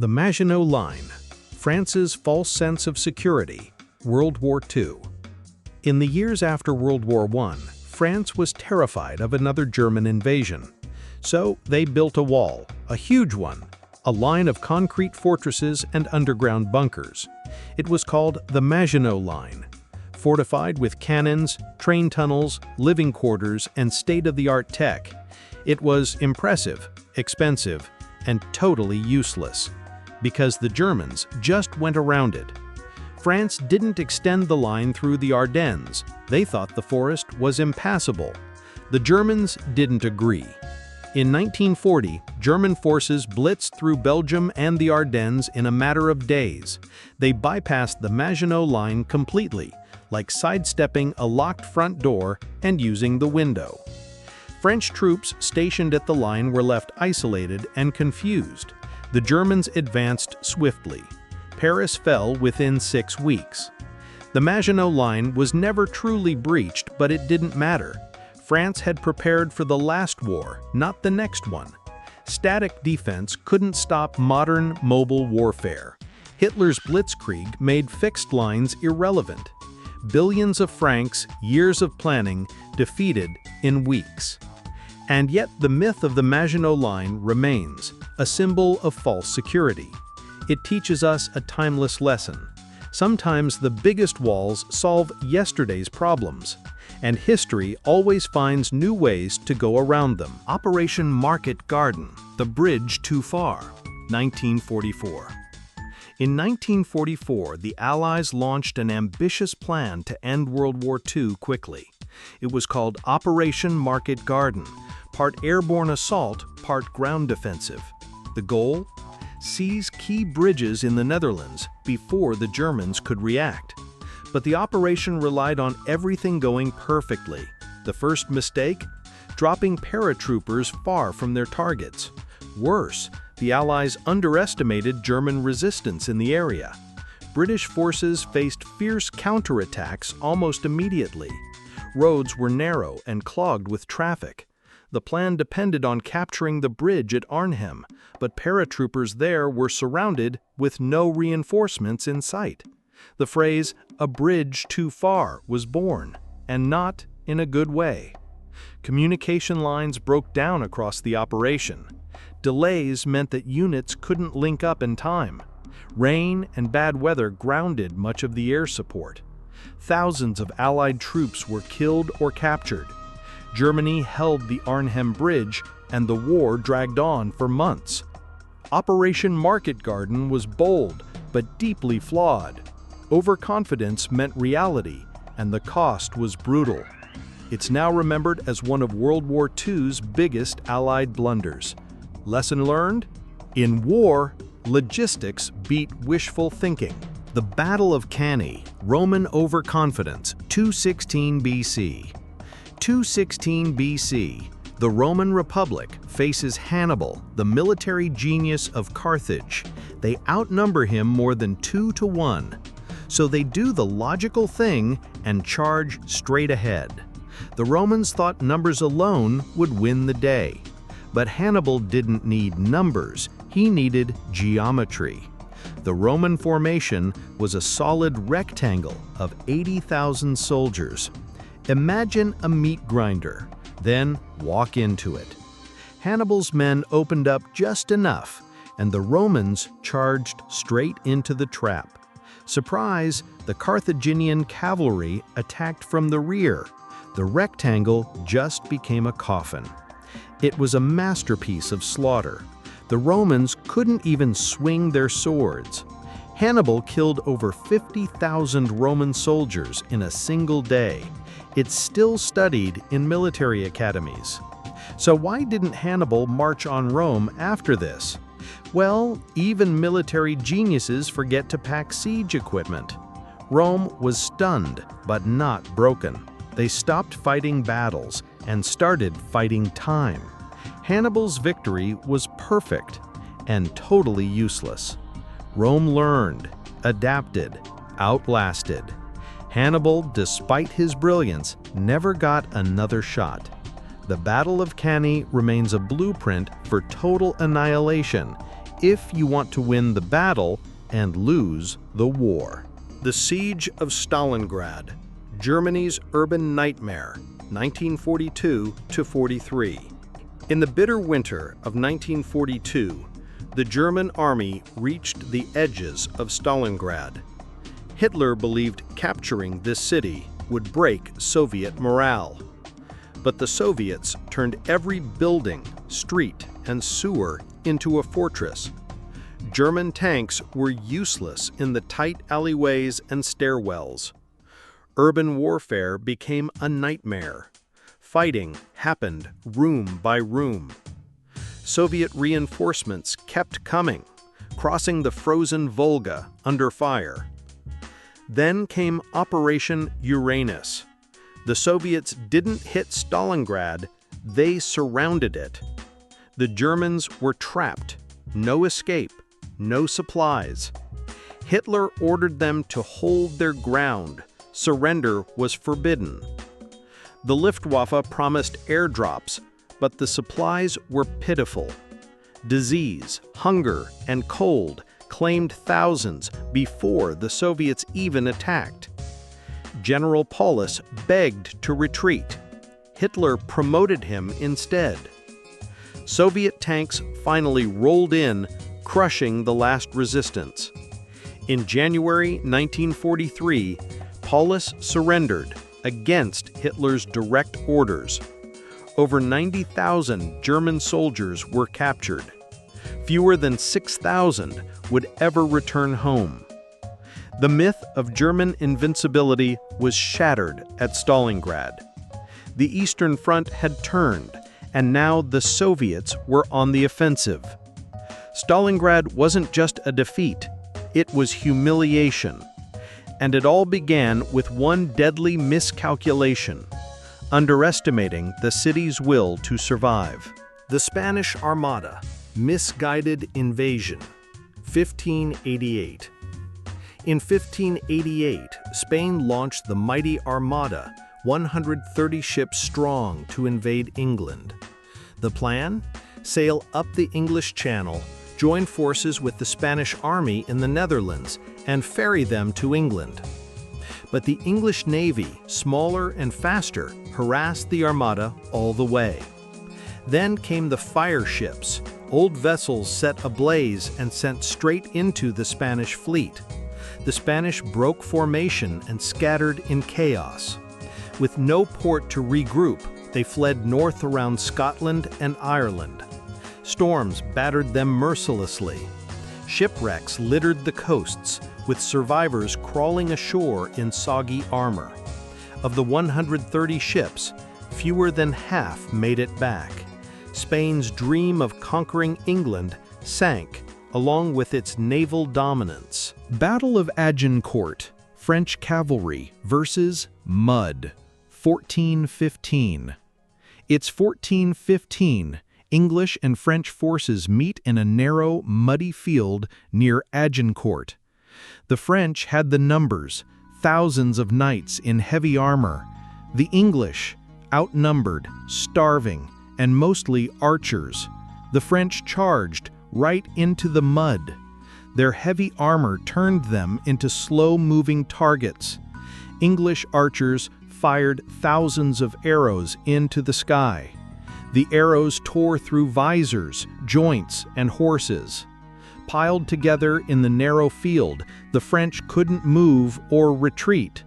The Maginot Line, France's false sense of security, World War II. In the years after World War I, France was terrified of another German invasion. So they built a wall, a huge one, a line of concrete fortresses and underground bunkers. It was called the Maginot Line. Fortified with cannons, train tunnels, living quarters, and state-of-the-art tech, it was impressive, expensive, and totally useless, because the Germans just went around it. France didn't extend the line through the Ardennes. They thought the forest was impassable. The Germans didn't agree. In 1940, German forces blitzed through Belgium and the Ardennes in a matter of days. They bypassed the Maginot Line completely, like sidestepping a locked front door and using the window. French troops stationed at the line were left isolated and confused. The Germans advanced swiftly. Paris fell within 6 weeks. The Maginot Line was never truly breached, but it didn't matter. France had prepared for the last war, not the next one. Static defense couldn't stop modern, mobile warfare. Hitler's blitzkrieg made fixed lines irrelevant. Billions of francs, years of planning, defeated in weeks. And yet the myth of the Maginot Line remains, a symbol of false security. It teaches us a timeless lesson. Sometimes the biggest walls solve yesterday's problems, and history always finds new ways to go around them. Operation Market Garden, the bridge too far, 1944. In 1944, the Allies launched an ambitious plan to end World War II quickly. It was called Operation Market Garden, part airborne assault, part ground defensive. The goal? Seize key bridges in the Netherlands before the Germans could react. But the operation relied on everything going perfectly. The first mistake? Dropping paratroopers far from their targets. Worse, the Allies underestimated German resistance in the area. British forces faced fierce counterattacks almost immediately. Roads were narrow and clogged with traffic. The plan depended on capturing the bridge at Arnhem, but paratroopers there were surrounded with no reinforcements in sight. The phrase, "a bridge too far," was born, and not in a good way. Communication lines broke down across the operation. Delays meant that units couldn't link up in time. Rain and bad weather grounded much of the air support. Thousands of Allied troops were killed or captured. Germany held the Arnhem Bridge, and the war dragged on for months. Operation Market Garden was bold, but deeply flawed. Overconfidence meant reality, and the cost was brutal. It's now remembered as one of World War II's biggest Allied blunders. Lesson learned? In war, logistics beat wishful thinking. The Battle of Cannae, Roman Overconfidence, 216 BC. 216 BC, the Roman Republic faces Hannibal, the military genius of Carthage. They outnumber him more than 2 to 1. So they do the logical thing and charge straight ahead. The Romans thought numbers alone would win the day. But Hannibal didn't need numbers, he needed geometry. The Roman formation was a solid rectangle of 80,000 soldiers. Imagine a meat grinder, then walk into it. Hannibal's men opened up just enough, and the Romans charged straight into the trap. Surprise, the Carthaginian cavalry attacked from the rear. The rectangle just became a coffin. It was a masterpiece of slaughter. The Romans couldn't even swing their swords. Hannibal killed over 50,000 Roman soldiers in a single day. It's still studied in military academies. So why didn't Hannibal march on Rome after this? Well, even military geniuses forget to pack siege equipment. Rome was stunned, but not broken. They stopped fighting battles and started fighting time. Hannibal's victory was perfect and totally useless. Rome learned, adapted, outlasted. Hannibal, despite his brilliance, never got another shot. The Battle of Cannae remains a blueprint for total annihilation, if you want to win the battle and lose the war. The Siege of Stalingrad, Germany's urban nightmare, 1942–43. In the bitter winter of 1942, the German army reached the edges of Stalingrad. Hitler believed capturing this city would break Soviet morale. But the Soviets turned every building, street, and sewer into a fortress. German tanks were useless in the tight alleyways and stairwells. Urban warfare became a nightmare. Fighting happened room by room. Soviet reinforcements kept coming, crossing the frozen Volga under fire. Then came Operation Uranus. The Soviets didn't hit Stalingrad, they surrounded it. The Germans were trapped, no escape, no supplies. Hitler ordered them to hold their ground. Surrender was forbidden. The Luftwaffe promised airdrops, but the supplies were pitiful. Disease, hunger, and cold claimed thousands before the Soviets even attacked. General Paulus begged to retreat. Hitler promoted him instead. Soviet tanks finally rolled in, crushing the last resistance. In January 1943, Paulus surrendered against Hitler's direct orders. Over 90,000 German soldiers were captured. Fewer than 6,000 would ever return home. The myth of German invincibility was shattered at Stalingrad. The Eastern Front had turned, and now the Soviets were on the offensive. Stalingrad wasn't just a defeat, it was humiliation. And it all began with one deadly miscalculation: underestimating the city's will to survive. The Spanish Armada, misguided invasion, 1588. In 1588, Spain launched the mighty Armada, 130 ships strong, to invade England. The plan? Sail up the English Channel, join forces with the Spanish army in the Netherlands, and ferry them to England. But the English navy, smaller and faster, harassed the Armada all the way. Then came the fire ships, old vessels set ablaze and sent straight into the Spanish fleet. The Spanish broke formation and scattered in chaos. With no port to regroup, they fled north around Scotland and Ireland. Storms battered them mercilessly. Shipwrecks littered the coasts, with survivors crawling ashore in soggy armor. Of the 130 ships, fewer than half made it back. Spain's dream of conquering England sank, along with its naval dominance. Battle of Agincourt, French cavalry versus mud, 1415. It's 1415. English and French forces meet in a narrow, muddy field near Agincourt. The French had the numbers, thousands of knights in heavy armor. The English, outnumbered, starving, and mostly archers. The French charged right into the mud. Their heavy armor turned them into slow-moving targets. English archers fired thousands of arrows into the sky. The arrows tore through visors, joints, and horses. Piled together in the narrow field, the French couldn't move or retreat.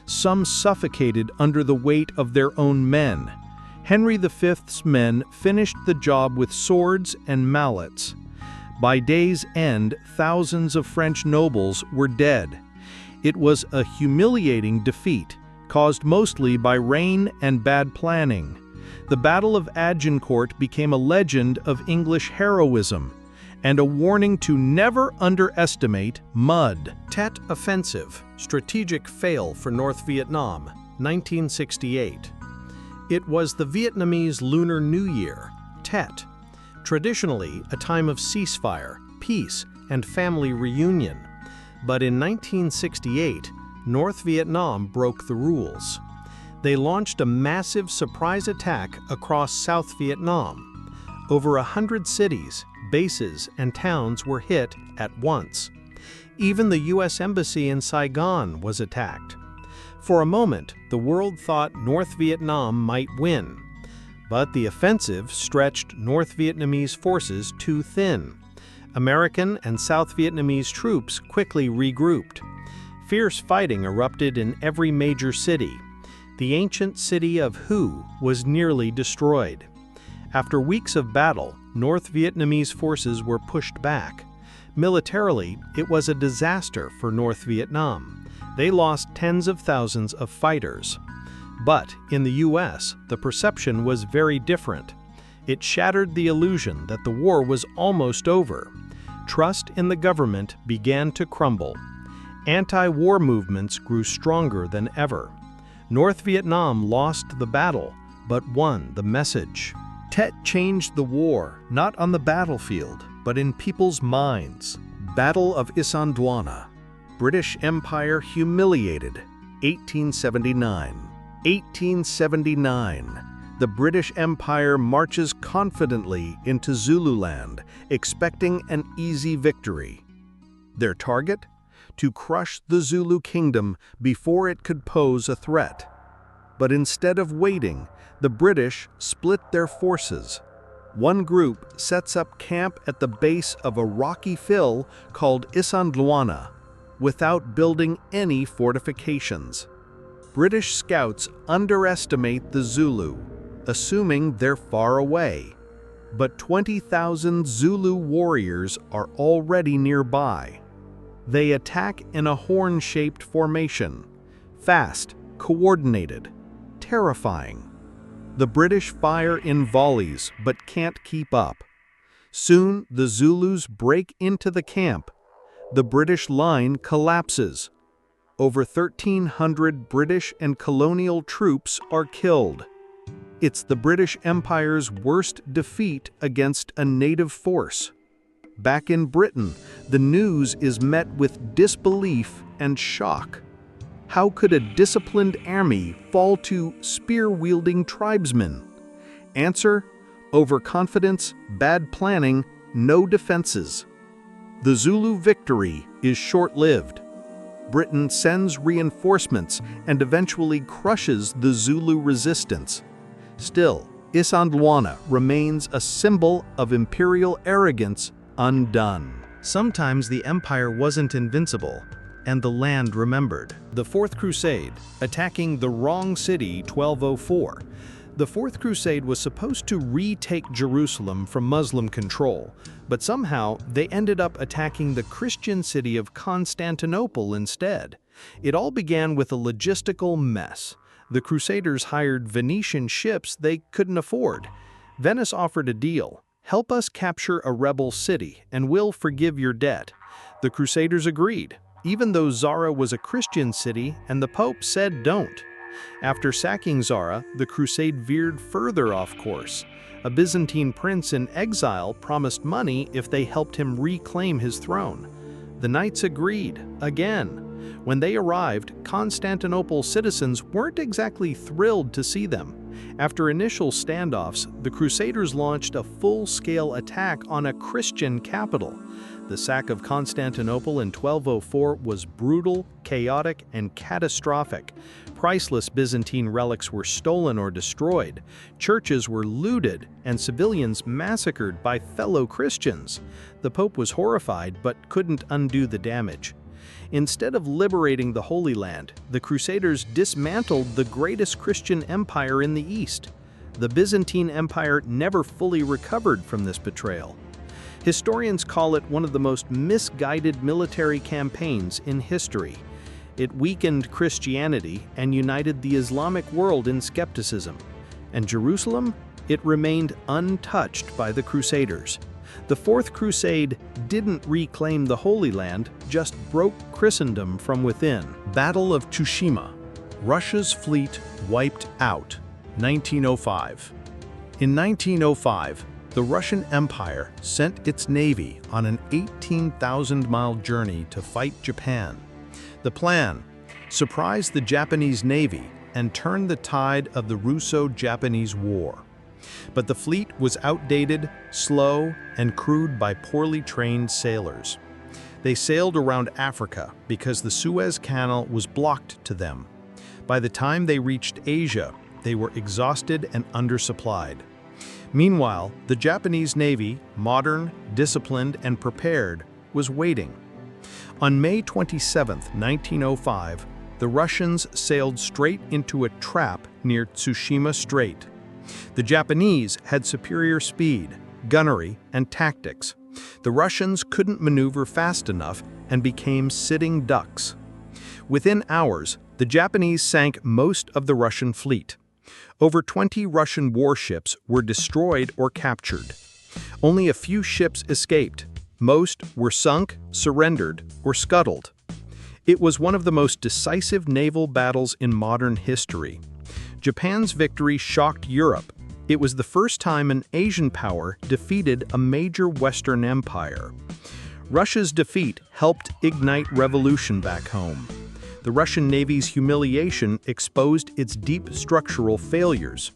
Some suffocated under the weight of their own men. Henry V's men finished the job with swords and mallets. By day's end, thousands of French nobles were dead. It was a humiliating defeat, caused mostly by rain and bad planning. The Battle of Agincourt became a legend of English heroism and a warning to never underestimate mud. Tet Offensive, strategic fail for North Vietnam, 1968. It was the Vietnamese Lunar New Year, Tet, traditionally a time of ceasefire, peace, and family reunion. But in 1968, North Vietnam broke the rules. They launched a massive surprise attack across South Vietnam. Over 100 cities, bases, and towns were hit at once. Even the U.S. Embassy in Saigon was attacked. For a moment, the world thought North Vietnam might win. But the offensive stretched North Vietnamese forces too thin. American and South Vietnamese troops quickly regrouped. Fierce fighting erupted in every major city. The ancient city of Hue was nearly destroyed. After weeks of battle, North Vietnamese forces were pushed back. Militarily, it was a disaster for North Vietnam. They lost tens of thousands of fighters. But in the U.S., the perception was very different. It shattered the illusion that the war was almost over. Trust in the government began to crumble. Anti-war movements grew stronger than ever. North Vietnam lost the battle, but won the message. Tet changed the war, not on the battlefield, but in people's minds. Battle of Isandlwana. British Empire humiliated. 1879. 1879. The British Empire marches confidently into Zululand, expecting an easy victory. Their target? To crush the Zulu kingdom before it could pose a threat. But instead of waiting, the British split their forces. One group sets up camp at the base of a rocky fill called Isandlwana, without building any fortifications. British scouts underestimate the Zulu, assuming they're far away. But 20,000 Zulu warriors are already nearby. They attack in a horn-shaped formation, fast, coordinated, terrifying. The British fire in volleys but can't keep up. Soon the Zulus break into the camp. The British line collapses. Over 1,300 British and colonial troops are killed. It's the British Empire's worst defeat against a native force. Back in Britain, the news is met with disbelief and shock. How could a disciplined army fall to spear-wielding tribesmen? Answer: overconfidence, bad planning, no defenses. The Zulu victory is short-lived. Britain sends reinforcements and eventually crushes the Zulu resistance. Still, Isandlwana remains a symbol of imperial arrogance undone. Sometimes the empire wasn't invincible, and the land remembered. The Fourth Crusade, attacking the wrong city 1204. The Fourth Crusade was supposed to retake Jerusalem from Muslim control, but somehow they ended up attacking the Christian city of Constantinople instead. It all began with a logistical mess. The Crusaders hired Venetian ships they couldn't afford. Venice offered a deal: help us capture a rebel city, and we'll forgive your debt. The Crusaders agreed, even though Zara was a Christian city and the Pope said don't. After sacking Zara, the crusade veered further off course. A Byzantine prince in exile promised money if they helped him reclaim his throne. The knights agreed, again. When they arrived, Constantinople citizens weren't exactly thrilled to see them. After initial standoffs, the Crusaders launched a full-scale attack on a Christian capital. The sack of Constantinople in 1204 was brutal, chaotic, and catastrophic. Priceless Byzantine relics were stolen or destroyed, churches were looted, and civilians massacred by fellow Christians. The Pope was horrified but couldn't undo the damage. Instead of liberating the Holy Land, the Crusaders dismantled the greatest Christian empire in the East. The Byzantine Empire never fully recovered from this betrayal. Historians call it one of the most misguided military campaigns in history. It weakened Christianity and united the Islamic world in skepticism. And Jerusalem? It remained untouched by the Crusaders. The Fourth Crusade didn't reclaim the Holy Land, just broke Christendom from within. Battle of Tsushima. Russia's fleet wiped out. 1905. In 1905, the Russian Empire sent its navy on an 18,000-mile journey to fight Japan. The plan: surprise the Japanese navy and turn the tide of the Russo-Japanese War. But the fleet was outdated, slow, and crewed by poorly trained sailors. They sailed around Africa because the Suez Canal was blocked to them. By the time they reached Asia, they were exhausted and undersupplied. Meanwhile, the Japanese Navy, modern, disciplined, and prepared, was waiting. On May 27, 1905, the Russians sailed straight into a trap near Tsushima Strait. The Japanese had superior speed, gunnery, and tactics. The Russians couldn't maneuver fast enough and became sitting ducks. Within hours, the Japanese sank most of the Russian fleet. Over 20 Russian warships were destroyed or captured. Only a few ships escaped. Most were sunk, surrendered, or scuttled. It was one of the most decisive naval battles in modern history. Japan's victory shocked Europe. It was the first time an Asian power defeated a major Western empire. Russia's defeat helped ignite revolution back home. The Russian Navy's humiliation exposed its deep structural failures.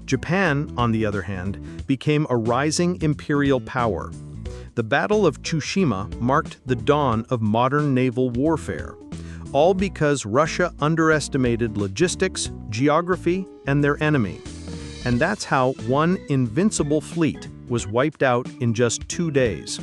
Japan, on the other hand, became a rising imperial power. The Battle of Tsushima marked the dawn of modern naval warfare, all because Russia underestimated logistics, geography, and their enemy. And that's how one invincible fleet was wiped out in just 2 days.